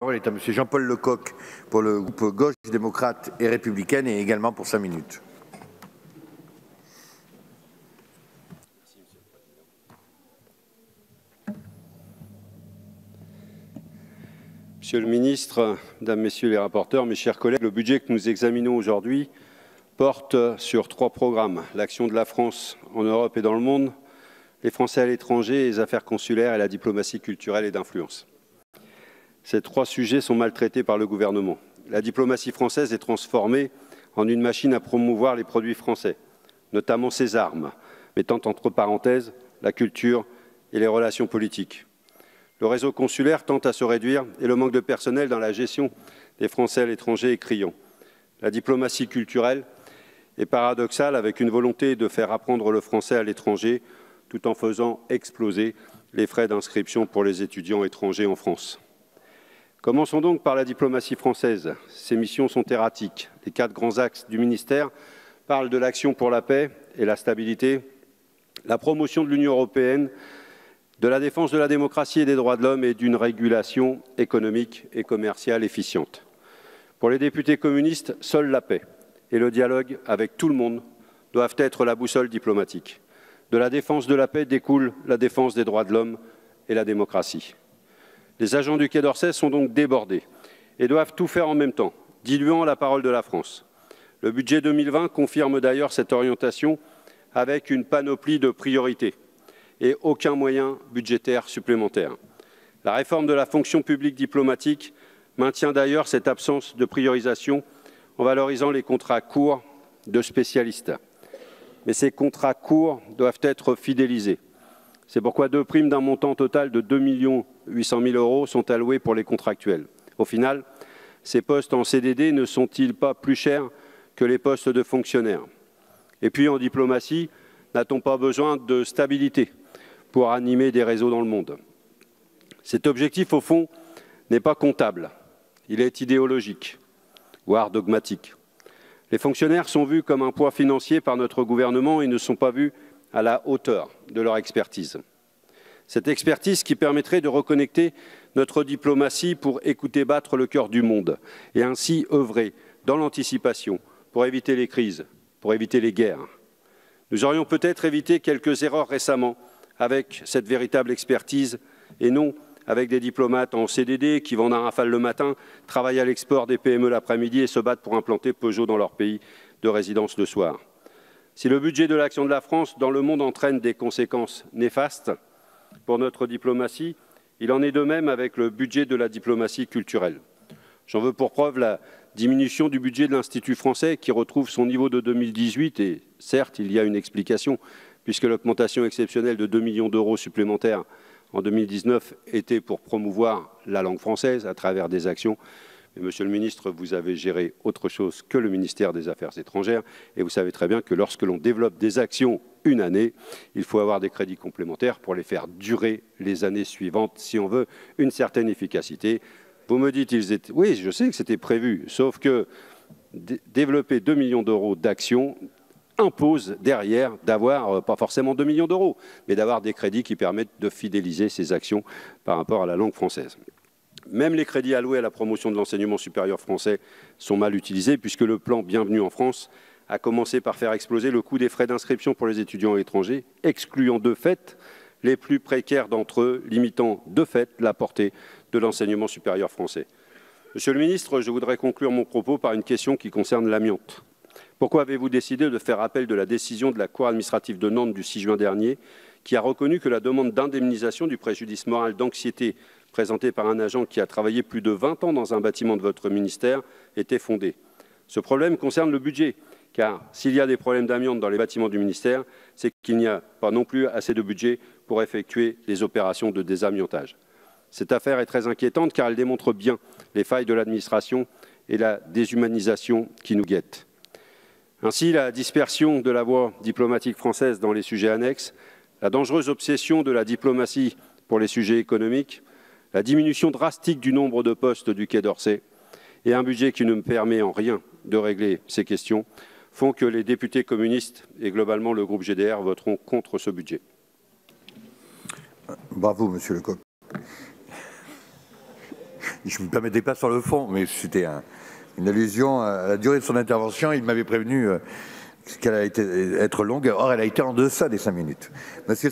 parole est à Monsieur Jean-Paul Lecoq pour le groupe Gauche démocrate et républicaine et également pour 5 minutes. Monsieur le ministre, Mesdames, Messieurs les rapporteurs, mes chers collègues, le budget que nous examinons aujourd'hui porte sur 3 programmes. L'action de la France en Europe et dans le monde, les Français à l'étranger, les affaires consulaires et la diplomatie culturelle et d'influence. Ces 3 sujets sont maltraités par le gouvernement. La diplomatie française est transformée en une machine à promouvoir les produits français, notamment ses armes, mettant entre parenthèses la culture et les relations politiques. Le réseau consulaire tend à se réduire et le manque de personnel dans la gestion des Français à l'étranger est criant. La diplomatie culturelle est paradoxale avec une volonté de faire apprendre le français à l'étranger tout en faisant exploser les frais d'inscription pour les étudiants étrangers en France. Commençons donc par la diplomatie française. Ses missions sont erratiques. Les 4 grands axes du ministère parlent de l'action pour la paix et la stabilité, la promotion de l'Union européenne, de la défense de la démocratie et des droits de l'homme et d'une régulation économique et commerciale efficiente. Pour les députés communistes, seule la paix et le dialogue avec tout le monde doivent être la boussole diplomatique. De la défense de la paix découle la défense des droits de l'homme et la démocratie. Les agents du Quai d'Orsay sont donc débordés et doivent tout faire en même temps, diluant la parole de la France. Le budget 2020 confirme d'ailleurs cette orientation avec une panoplie de priorités et aucun moyen budgétaire supplémentaire. La réforme de la fonction publique diplomatique maintient d'ailleurs cette absence de priorisation en valorisant les contrats courts de spécialistes. Mais ces contrats courts doivent être fidélisés. C'est pourquoi 2 primes d'un montant total de 2 800 000 € sont allouées pour les contractuels. Au final, ces postes en CDD ne sont-ils pas plus chers que les postes de fonctionnaires? Et puis en diplomatie, n'a-t-on pas besoin de stabilité pour animer des réseaux dans le monde? Cet objectif, au fond, n'est pas comptable. Il est idéologique, voire dogmatique. Les fonctionnaires sont vus comme un poids financier par notre gouvernement et ne sont pas vus à la hauteur de leur expertise. Cette expertise qui permettrait de reconnecter notre diplomatie pour écouter battre le cœur du monde et ainsi œuvrer dans l'anticipation pour éviter les crises, pour éviter les guerres. Nous aurions peut-être évité quelques erreurs récemment avec cette véritable expertise et non avec des diplomates en CDD qui vendent un Rafale le matin, travaillent à l'export des PME l'après-midi et se battent pour implanter Peugeot dans leur pays de résidence le soir. Si le budget de l'action de la France dans le monde entraîne des conséquences néfastes pour notre diplomatie, il en est de même avec le budget de la diplomatie culturelle. J'en veux pour preuve la diminution du budget de l'Institut français qui retrouve son niveau de 2018 et certes, il y a une explication puisque l'augmentation exceptionnelle de 2 millions d'euros supplémentaires en 2019 était pour promouvoir la langue française à travers des actions. Mais Monsieur le ministre, vous avez géré autre chose que le ministère des Affaires étrangères et vous savez très bien que lorsque l'on développe des actions une année, il faut avoir des crédits complémentaires pour les faire durer les années suivantes si on veut une certaine efficacité. Vous me dites qu'ils étaient... Oui, je sais que c'était prévu, sauf que développer 2 millions d'euros d'actions impose derrière d'avoir, pas forcément 2 millions d'euros, mais d'avoir des crédits qui permettent de fidéliser ces actions par rapport à la langue française. Même les crédits alloués à la promotion de l'enseignement supérieur français sont mal utilisés puisque le plan Bienvenue en France a commencé par faire exploser le coût des frais d'inscription pour les étudiants étrangers, excluant de fait les plus précaires d'entre eux, limitant de fait la portée de l'enseignement supérieur français. Monsieur le ministre, je voudrais conclure mon propos par une question qui concerne l'amiante. Pourquoi avez-vous décidé de faire appel de la décision de la Cour administrative de Nantes du 6 juin dernier qui a reconnu que la demande d'indemnisation du préjudice moral d'anxiété présentée par un agent qui a travaillé plus de 20 ans dans un bâtiment de votre ministère était fondée? Ce problème concerne le budget, car s'il y a des problèmes d'amiante dans les bâtiments du ministère, c'est qu'il n'y a pas non plus assez de budget pour effectuer les opérations de désamiantage. Cette affaire est très inquiétante car elle démontre bien les failles de l'administration et la déshumanisation qui nous guettent. Ainsi, la dispersion de la voie diplomatique française dans les sujets annexes, la dangereuse obsession de la diplomatie pour les sujets économiques, la diminution drastique du nombre de postes du Quai d'Orsay et un budget qui ne me permet en rien de régler ces questions font que les députés communistes et globalement le groupe GDR voteront contre ce budget. Bravo, Monsieur Lecoq. Je ne me permettais pas sur le fond, mais c'était une allusion à la durée de son intervention. Il m'avait prévenu qu'elle allait être longue. Or, elle a été en deçà des 5 minutes. Monsieur